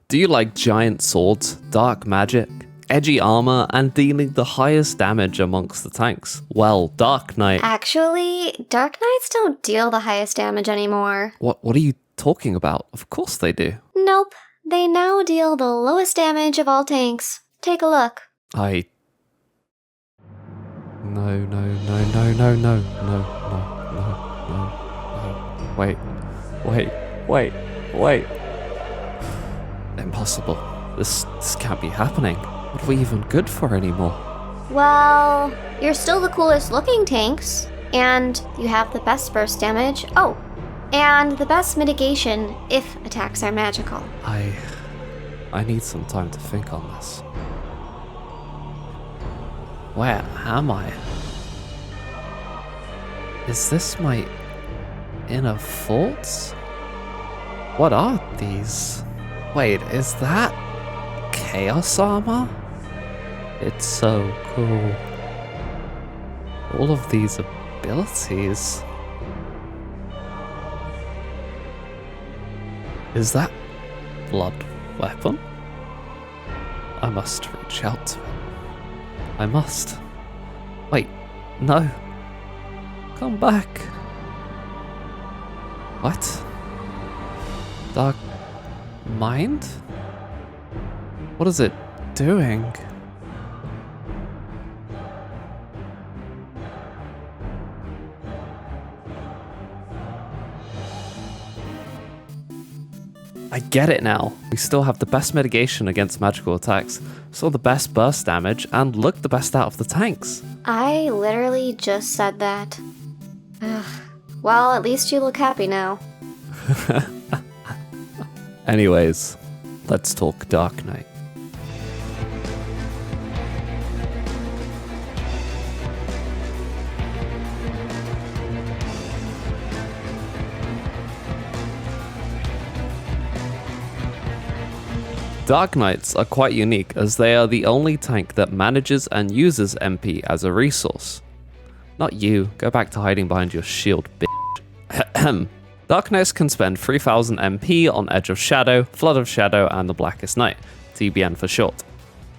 Do you like giant swords, dark magic, edgy armor, and dealing the highest damage amongst the tanks? Well, Dark Knight... Actually, Dark Knights don't deal the highest damage anymore. What are you talking about? Of course they do. Nope. They now deal the lowest damage of all tanks. Take a look. No. Wait. Impossible. This can't be happening. What are we even good for anymore? Well, you're still the coolest looking tanks, and you have the best burst damage. Oh, and the best mitigation if attacks are magical. I need some time to think on this. Where am I? Is this my inner thoughts? What are these? Wait, is that chaos armor? It's so cool. All of these abilities. Is that blood weapon? I must reach out to it. I must. Wait, no. Come back. What? Dark mind? What is it doing? I get it now. We still have the best mitigation against magical attacks, still the best burst damage, and look the best out of the tanks. I literally just said that. Ugh. Well, at least you look happy now. Anyways, let's talk Dark Knight. Dark Knights are quite unique as they are the only tank that manages and uses MP as a resource. Not you, go back to hiding behind your shield, bitch. Dark Knights can spend 3000 MP on Edge of Shadow, Flood of Shadow, and the Blackest Night, TBN for short.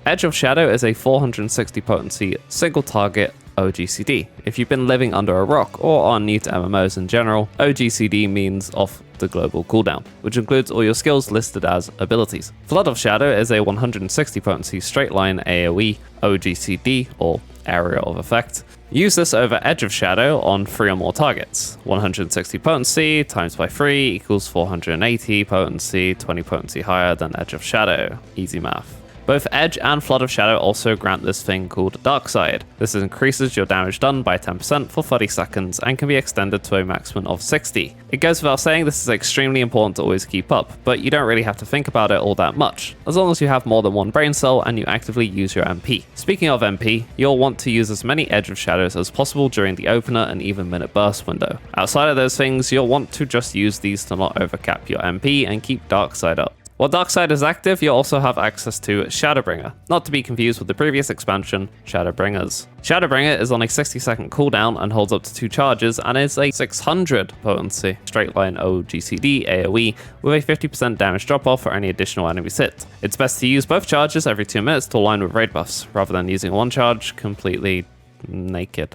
Edge of Shadow is a 460 potency single target oGCD. If you've been living under a rock or are new to MMOs in general, oGCD means off the global cooldown, which includes all your skills listed as abilities. Flood of Shadow is a 160 potency straight line AoE oGCD, or area of effect. Use this over Edge of Shadow on 3 or more targets. 160 potency times by 3 equals 480 potency, 20 potency higher than Edge of Shadow. Easy math. Both Edge and Flood of Shadow also grant this thing called Dark Side. This increases your damage done by 10% for 30 seconds and can be extended to a maximum of 60. It goes without saying this is extremely important to always keep up, but you don't really have to think about it all that much, as long as you have more than one brain cell and you actively use your MP. Speaking of MP, you'll want to use as many Edge of Shadows as possible during the opener and even minute burst window. Outside of those things, you'll want to just use these to not overcap your MP and keep Dark Side up. While Darkside is active, you also have access to Shadowbringer, not to be confused with the previous expansion, Shadowbringers. Shadowbringer is on a 60-second cooldown and holds up to 2 charges and is a 600 potency straight line oGCD AoE with a 50% damage drop off for any additional enemies hit. It's best to use both charges every 2 minutes to align with raid buffs, rather than using one charge completely naked.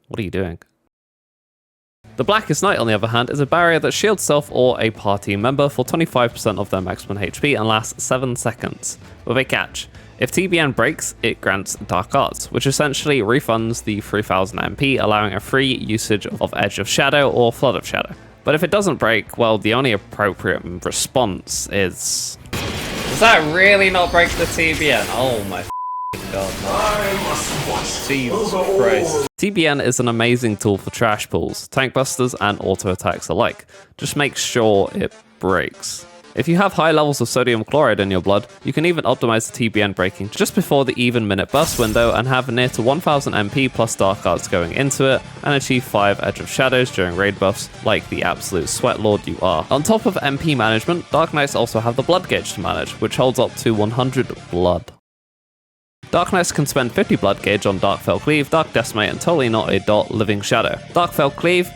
What are you doing? The Blackest Night, on the other hand, is a barrier that shields self or a party member for 25% of their maximum HP and lasts 7 seconds, with a catch. If TBN breaks, it grants Dark Arts, which essentially refunds the 3000 MP, allowing a free usage of Edge of Shadow or Flood of Shadow. But if it doesn't break, well, the only appropriate response is... Does that really not break the TBN? Oh my God, no. Jesus Christ. TBN is an amazing tool for trash pulls, tank busters, and auto attacks alike. Just make sure it breaks. If you have high levels of sodium chloride in your blood, you can even optimize the TBN breaking just before the even minute burst window and have near to 1000 MP plus Dark Arts going into it, and achieve 5 Edge of Shadows during raid buffs like the absolute sweat lord you are. On top of MP management, Dark Knights also have the blood gauge to manage, which holds up to 100 blood. Dark Knights can spend 50 blood gauge on Dark Fell Cleave, Dark Decimate, and totally not a dot Living Shadow. Dark Fell Cleave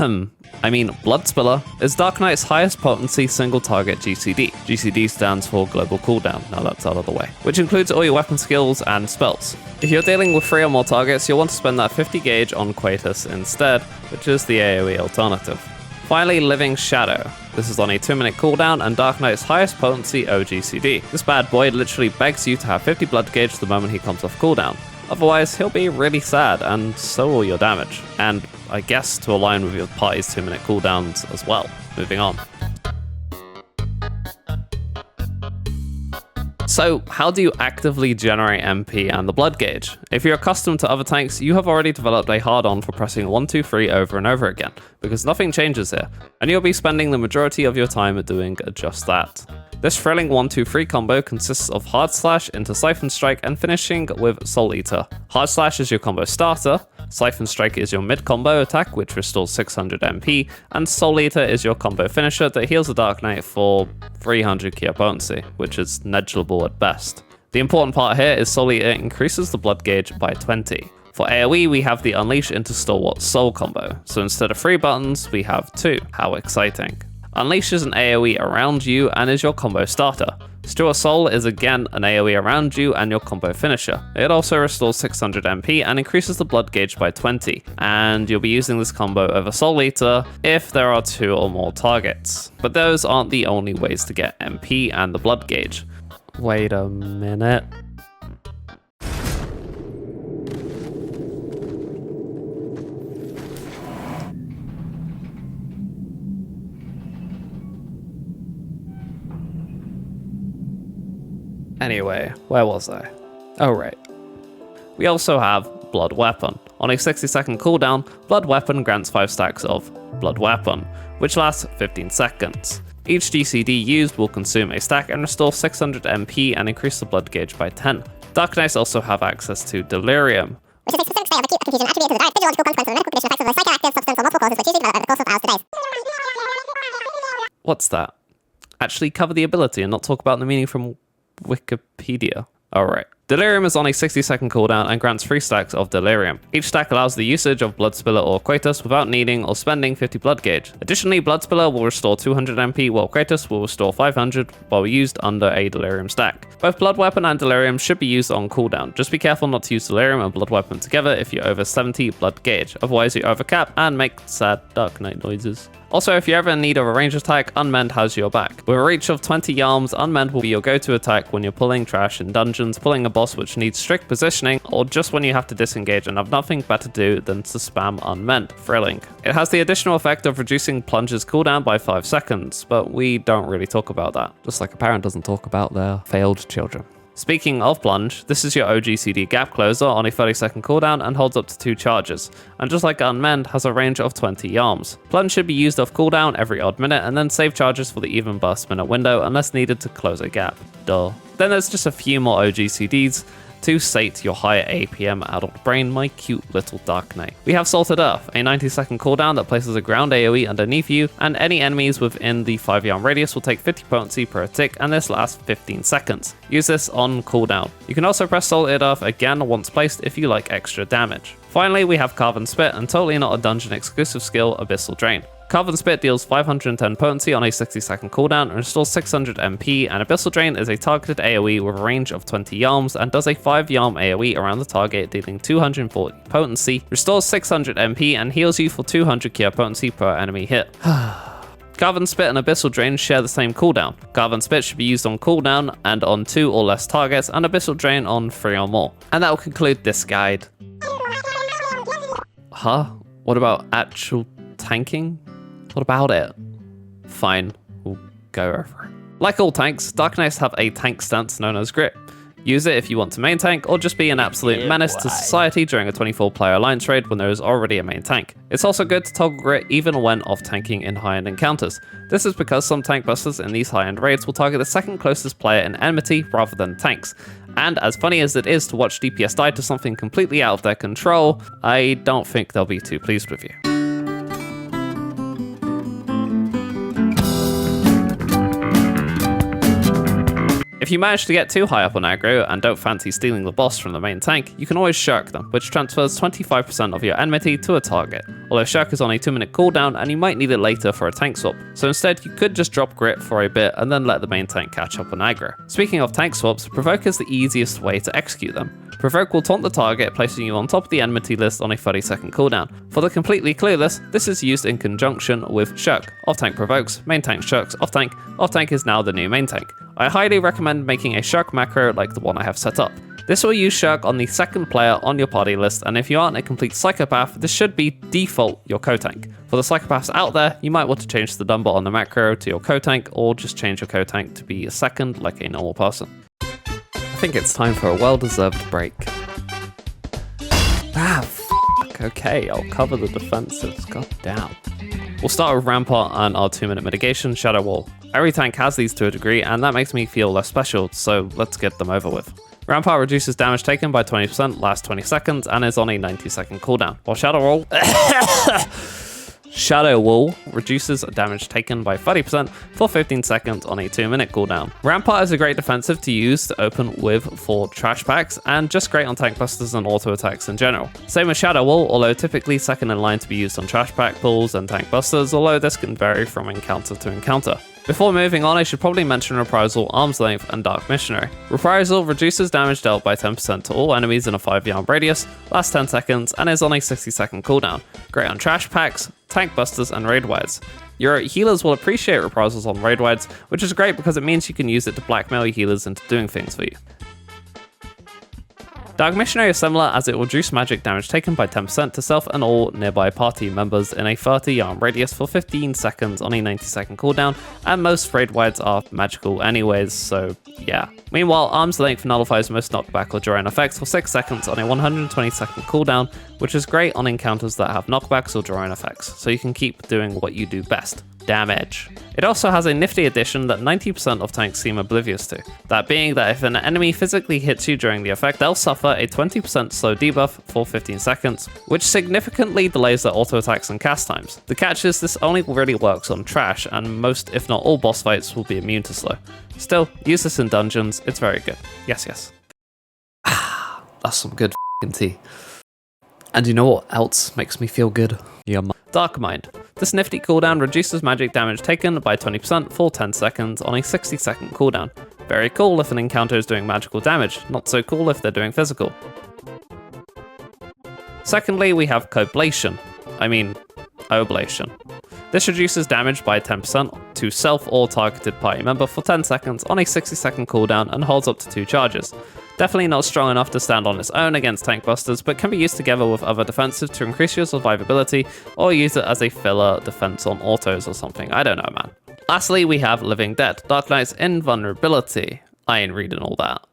Blood Spiller is Dark Knight's highest potency single target GCD. GCD stands for Global Cooldown, now that's out of the way, which includes all your weapon skills and spells. If you're dealing with 3 or more targets, you'll want to spend that 50 gauge on Quatus instead, which is the AoE alternative. Finally, Living Shadow. This is on a 2-minute cooldown and Dark Knight's highest potency oGCD. This bad boy literally begs you to have 50 blood gauge the moment he comes off cooldown. Otherwise, he'll be really sad, and so will your damage. And I guess to align with your party's 2-minute cooldowns as well. Moving on. So, how do you actively generate MP and the blood gauge? If you're accustomed to other tanks, you have already developed a hard-on for pressing 1, 2, 3 over and over again, because nothing changes here, and you'll be spending the majority of your time doing just that. This thrilling 1, 2, 3 combo consists of Hard Slash into Siphon Strike and finishing with Soul Eater. Hard Slash is your combo starter, Siphon Strike is your mid-combo attack which restores 600 MP, and Soul Eater is your combo finisher that heals the Dark Knight for 300 key potency, which is negligible at best. The important part here is Soul Eater increases the blood gauge by 20. For AoE, we have the Unleash into Stalwart Soul combo, so instead of 3 buttons, we have 2. How exciting. Unleash is an AoE around you and is your combo starter. Stewart Soul is again an AoE around you and your combo finisher. It also restores 600 MP and increases the blood gauge by 20, and you'll be using this combo over Soul Eater if there are 2 or more targets. But those aren't the only ways to get MP and the blood gauge. Wait a minute. Anyway, where was I? Oh right. We also have Blood Weapon. On a 60-second cooldown, Blood Weapon grants 5 stacks of Blood Weapon, which lasts 15 seconds. Each GCD used will consume a stack and restore 600 MP and increase the blood gauge by 10. Dark Knights also have access to Delirium, which is a specific state of acute confusion attributed to the direct physiological consequence of the medical condition affects the psychoactive substance or multiple causes which usually develop in the course of hours to days. What's that? Actually cover the ability and not talk about the meaning from Wikipedia. Alright. Delirium is on a 60-second cooldown and grants 3 stacks of Delirium. Each stack allows the usage of Blood Spiller or Quatus without needing or spending 50 blood gauge. Additionally, Blood Spiller will restore 200 MP while Quatus will restore 500 while used under a Delirium stack. Both Blood Weapon and Delirium should be used on cooldown. Just be careful not to use Delirium and Blood Weapon together if you're over 70 blood gauge, otherwise you overcap and make sad Dark Knight noises. Also, if you're ever in need of a range attack, Unmend has your back. With a reach of 20 Yarms, Unmend will be your go-to attack when you're pulling trash in dungeons, pulling a boss which needs strict positioning, or just when you have to disengage and have nothing better to do than to spam Unmend. Thrilling. It has the additional effect of reducing Plunge's cooldown by 5 seconds, but we don't really talk about that. Just like a parent doesn't talk about their failed children. Speaking of Plunge, this is your oGCD gap closer on a 30-second cooldown and holds up to 2 charges, and just like Unmend, has a range of 20 Yarms. Plunge should be used off cooldown every odd minute and then save charges for the even burst minute window unless needed to close a gap. Duh. Then there's just a few more oGCDs to sate your higher APM adult brain, my cute little Dark Knight. We have Salted Earth, a 90-second cooldown that places a ground AoE underneath you, and any enemies within the 5 Yarm radius will take 50 potency per tick, and this lasts 15 seconds. Use this on cooldown. You can also press Salted Earth again once placed if you like extra damage. Finally, we have Carven Spit, and totally not a dungeon exclusive skill, Abyssal Drain. Carven Spit deals 510 potency on a 60-second cooldown and restores 600 MP, and Abyssal Drain is a targeted AoE with a range of 20 Yarms and does a 5 Yarm AoE around the target, dealing 240 potency, restores 600 MP, and heals you for 200 key potency per enemy hit. Carven Spit and Abyssal Drain share the same cooldown. Carven Spit should be used on cooldown and on 2 or less targets, and Abyssal Drain on 3 or more. And that will conclude this guide. Huh? What about actual tanking? What about it? Fine, we'll go over it. Like all tanks, Dark Knights have a tank stance known as Grit. Use it if you want to main tank or just be an absolute menace to society during a 24-player alliance raid when there is already a main tank. It's also good to toggle Grit even when off tanking in high-end encounters. This is because some tank busters in these high-end raids will target the second closest player in enmity rather than tanks. And as funny as it is to watch DPS die to something completely out of their control, I don't think they'll be too pleased with you. If you manage to get too high up on aggro and don't fancy stealing the boss from the main tank, you can always shirk them, which transfers 25% of your enmity to a target, although shirk is on a 2-minute cooldown and you might need it later for a tank swap, so instead you could just drop grit for a bit and then let the main tank catch up on aggro. Speaking of tank swaps, provoke is the easiest way to execute them. Provoke will taunt the target, placing you on top of the enmity list on a 30-second cooldown. For the completely clueless, this is used in conjunction with shirk. Off-tank provokes, main tank shirks off-tank. Off-tank is now the new main tank. I highly recommend making a shirk macro like the one I have set up. This will use shirk on the second player on your party list, and if you aren't a complete psychopath, this should be default your co-tank. For the psychopaths out there, you might want to change the number on the macro to your co-tank, or just change your co-tank to be a second like a normal person. I think it's time for a well-deserved break. Okay, I'll cover the defensives, god damn. We'll start with Rampart and our 2-minute mitigation, Shadow Wall. Every tank has these to a degree, and that makes me feel less special, so let's get them over with. Rampart reduces damage taken by 20% last 20 seconds, and is on a 90-second cooldown, while Shadow Wall reduces damage taken by 30% for 15 seconds on a 2-minute cooldown. Rampart is a great defensive to use to open with for trash packs, and just great on tank busters and auto attacks in general. Same with Shadow Wall, although typically second in line to be used on trash pack pulls and tank busters, although this can vary from encounter to encounter. Before moving on, I should probably mention Reprisal, Arm's Length, and Dark Missionary. Reprisal reduces damage dealt by 10% to all enemies in a 5-yard radius, lasts 10 seconds, and is on a 60-second cooldown. Great on trash packs, tank busters, and raid wides. Your healers will appreciate reprisals on raid wides, which is great because it means you can use it to blackmail your healers into doing things for you. Dark Missionary is similar, as it will reduce magic damage taken by 10% to self and all nearby party members in a 30-yard radius for 15 seconds on a 90-second cooldown, and most raid wides are magical anyways, so yeah. Meanwhile, Arm's Length nullifies most knockback or drawing effects for 6 seconds on a 120-second cooldown, which is great on encounters that have knockbacks or drawing effects, so you can keep doing what you do best. Damage. It also has a nifty addition that 90% of tanks seem oblivious to, that being that if an enemy physically hits you during the effect, they'll suffer a 20% slow debuff for 15 seconds, which significantly delays their auto attacks and cast times. The catch is this only really works on trash, and most if not all boss fights will be immune to slow. Still, use this in dungeons, it's very good. Yes. That's some good f***ing tea. And you know what else makes me feel good? Dark Mind. This nifty cooldown reduces magic damage taken by 20% for 10 seconds on a 60-second cooldown. Very cool if an encounter is doing magical damage, not so cool if they're doing physical. Secondly, we have Oblation. This reduces damage by 10% to self or targeted party member for 10 seconds on a 60-second cooldown and holds up to 2 charges. Definitely not strong enough to stand on its own against tank busters, but can be used together with other defensives to increase your survivability, or use it as a filler defense on autos or something, I don't know, man. Lastly, we have Living Dead, Dark Knight's Invulnerability. I ain't reading all that.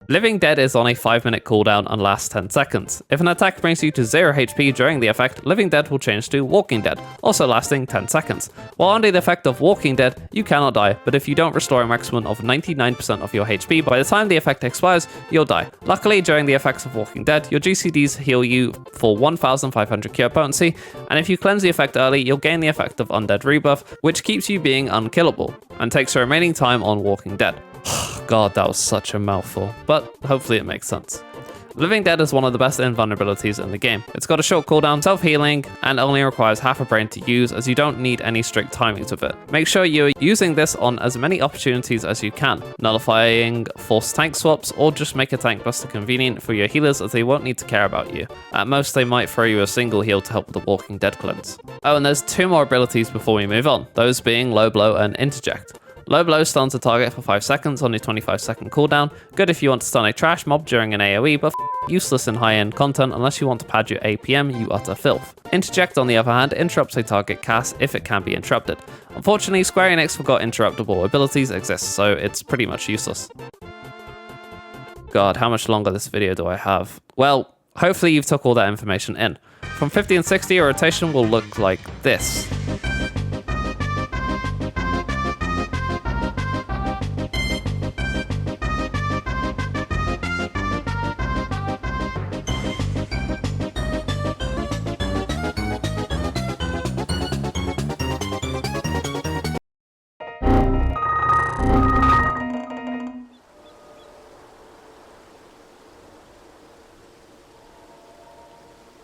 Living Dead is on a 5-minute cooldown and lasts 10 seconds. If an attack brings you to 0 HP during the effect, Living Dead will change to Walking Dead, also lasting 10 seconds. While under the effect of Walking Dead, you cannot die, but if you don't restore a maximum of 99% of your HP by the time the effect expires, you'll die. Luckily, during the effects of Walking Dead, your GCDs heal you for 1500 cure potency, and if you cleanse the effect early, you'll gain the effect of Undead Rebirth, which keeps you being unkillable, and takes the remaining time on Walking Dead. God, that was such a mouthful, but hopefully it makes sense. Living Dead is one of the best invulnerabilities in the game. It's got a short cooldown, self-healing, and only requires half a brain to use, as you don't need any strict timings with it. Make sure you're using this on as many opportunities as you can, nullifying forced tank swaps, or just make a tank buster convenient for your healers, as they won't need to care about you. At most, they might throw you a single heal to help with the Walking Dead cleanse. Oh, and there's 2 more abilities before we move on, those being Low Blow and Interject. Low Blow stuns a target for 5 seconds on a 25-second cooldown, good if you want to stun a trash mob during an AoE, but useless in high-end content unless you want to pad your APM, you utter filth. Interject, on the other hand, interrupts a target cast if it can be interrupted. Unfortunately, Square Enix forgot interruptible abilities exist, so it's pretty much useless. God, how much longer this video do I have? Well, hopefully you've took all that information in. From 50 and 60, your rotation will look like this.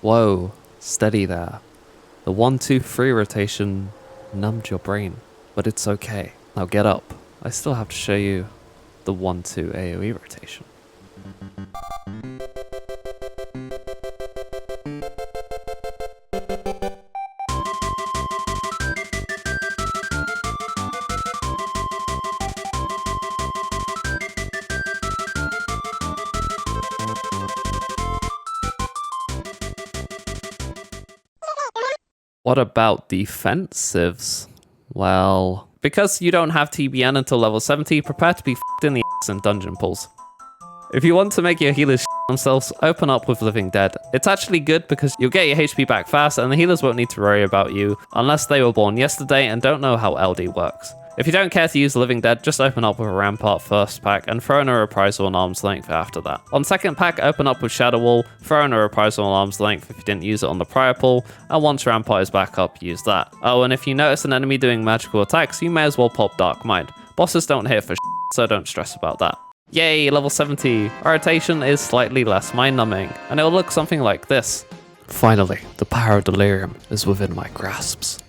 Whoa, steady there. The 1-2-3 rotation numbed your brain, but it's okay. Now get up. I still have to show you the 1-2 AoE rotation. What about defensives? Well, because you don't have TBN until level 70, prepare to be f***ed in the ass in dungeon pulls. If you want to make your healers themselves, open up with Living Dead. It's actually good because you'll get your HP back fast and the healers won't need to worry about you unless they were born yesterday and don't know how LD works. If you don't care to use Living Dead, just open up with a Rampart first pack and throw in a Reprisal and Arm's Length after that. On second pack, open up with Shadow Wall, throw in a Reprisal and Arm's Length if you didn't use it on the prior pull, and once Rampart is back up, use that. Oh, and if you notice an enemy doing magical attacks, you may as well pop Dark Mind. Bosses don't hit for so don't stress about that. Yay, level 70. Our rotation is slightly less mind-numbing, and it will look something like this. Finally, the power of Delirium is within my grasp.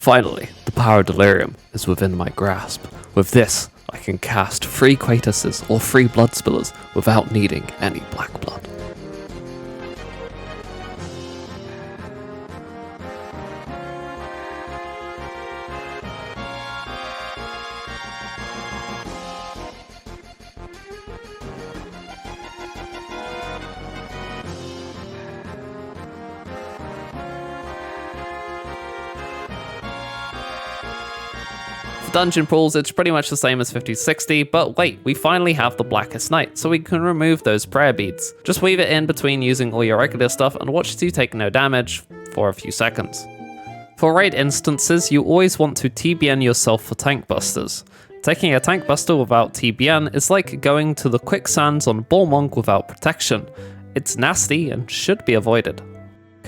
Finally, the power of Delirium is within my grasp. With this, I can cast 3 Quatuses or 3 Blood Spillers without needing any black blood. For dungeon pulls, it's pretty much the same as 50-60, but wait, we finally have the Blackest Night, so we can remove those prayer beads. Just weave it in between using all your regular stuff and watch as you take no damage for a few seconds. For raid instances, you always want to TBN yourself for tank busters. Taking a tank buster without TBN is like going to the quicksands on Bormonk without protection. It's nasty and should be avoided.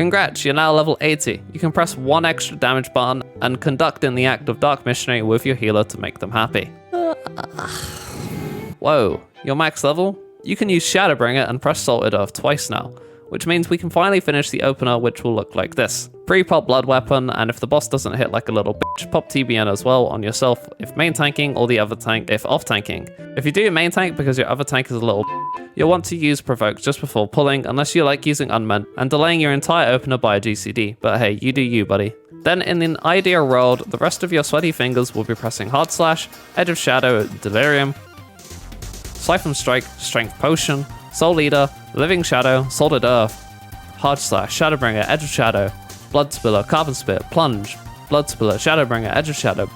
Congrats, you're now level 80. You can press 1 extra damage button and conduct in the act of Dark Missionary with your healer to make them happy. Whoa, you're max level? You can use Shadowbringer and press Salted Earth twice now, which means we can finally finish the opener, which will look like this. Pre-pop Blood Weapon, and if the boss doesn't hit like a little bitch, pop TBN as well on yourself if main tanking, or the other tank if off tanking. If you do main tank because your other tank is a little you'll want to use Provoke just before pulling, unless you like using Unmeant and delaying your entire opener by a GCD, but hey, you do you, buddy. Then in an ideal world, the rest of your sweaty fingers will be pressing Hard Slash, Edge of Shadow, Delirium, Siphon Strike, Strength Potion, Soul Eater, Living Shadow, Salted Earth, Hard Slash, Shadowbringer, Edge of Shadow, Blood Spiller, Carbon Spit, Plunge, Blood Spiller, Shadowbringer, Edge of Shadow,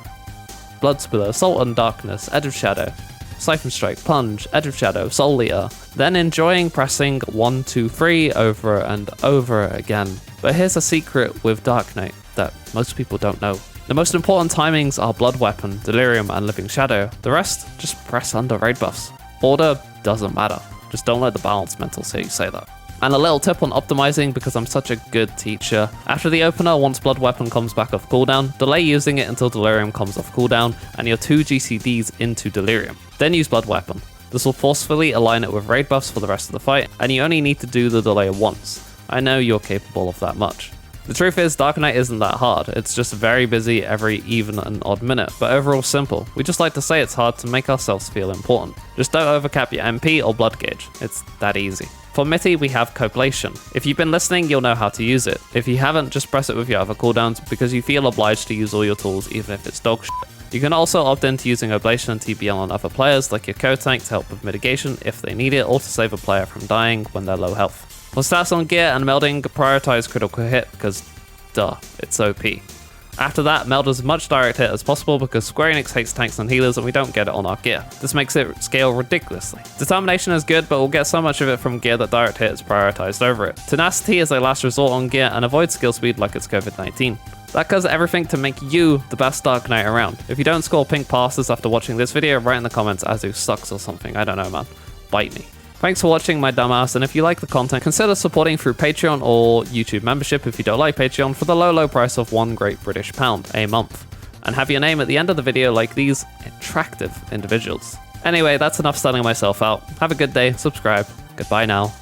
Blood Spiller, Salt and Darkness, Edge of Shadow, Siphon Strike, Plunge, Edge of Shadow, Soul Eater, then enjoying pressing 1, 2, 3 over and over again. But here's a secret with Dark Knight that most people don't know. The most important timings are Blood Weapon, Delirium, and Living Shadow. The rest, just press under raid buffs. Order doesn't matter. Just don't let the balance mentals hear you say that. And a little tip on optimizing, because I'm such a good teacher. After the opener, once Blood Weapon comes back off cooldown, delay using it until Delirium comes off cooldown and your 2 GCDs into Delirium. Then use Blood Weapon. This will forcefully align it with raid buffs for the rest of the fight, and you only need to do the delay once. I know you're capable of that much. The truth is, Dark Knight isn't that hard. It's just very busy every even and odd minute, but overall simple. We just like to say it's hard to make ourselves feel important. Just don't overcap your MP or blood gauge. It's that easy. For Mitty, we have Coblation. If you've been listening, you'll know how to use it. If you haven't, just press it with your other cooldowns because you feel obliged to use all your tools even if it's dog shit. You can also opt into using Oblation and TBL on other players like your co-tank to help with mitigation if they need it, or to save a player from dying when they're low health. For stats on gear and melding, prioritize critical hit because duh, it's OP. After that, meld as much direct hit as possible because Square Enix hates tanks and healers and we don't get it on our gear. This makes it scale ridiculously. Determination is good, but we'll get so much of it from gear that direct hit is prioritized over it. Tenacity is a last resort on gear, and avoid skill speed like it's COVID-19. That does everything to make you the best Dark Knight around. If you don't score pink passes after watching this video, write in the comments Azu sucks or something, I don't know man. Bite me. Thanks for watching, my dumbass, and if you like the content, consider supporting through Patreon or YouTube membership if you don't like Patreon for the low price of £1 Great British Pound a month. And have your name at the end of the video like these attractive individuals. Anyway, that's enough selling myself out. Have a good day, subscribe, goodbye now.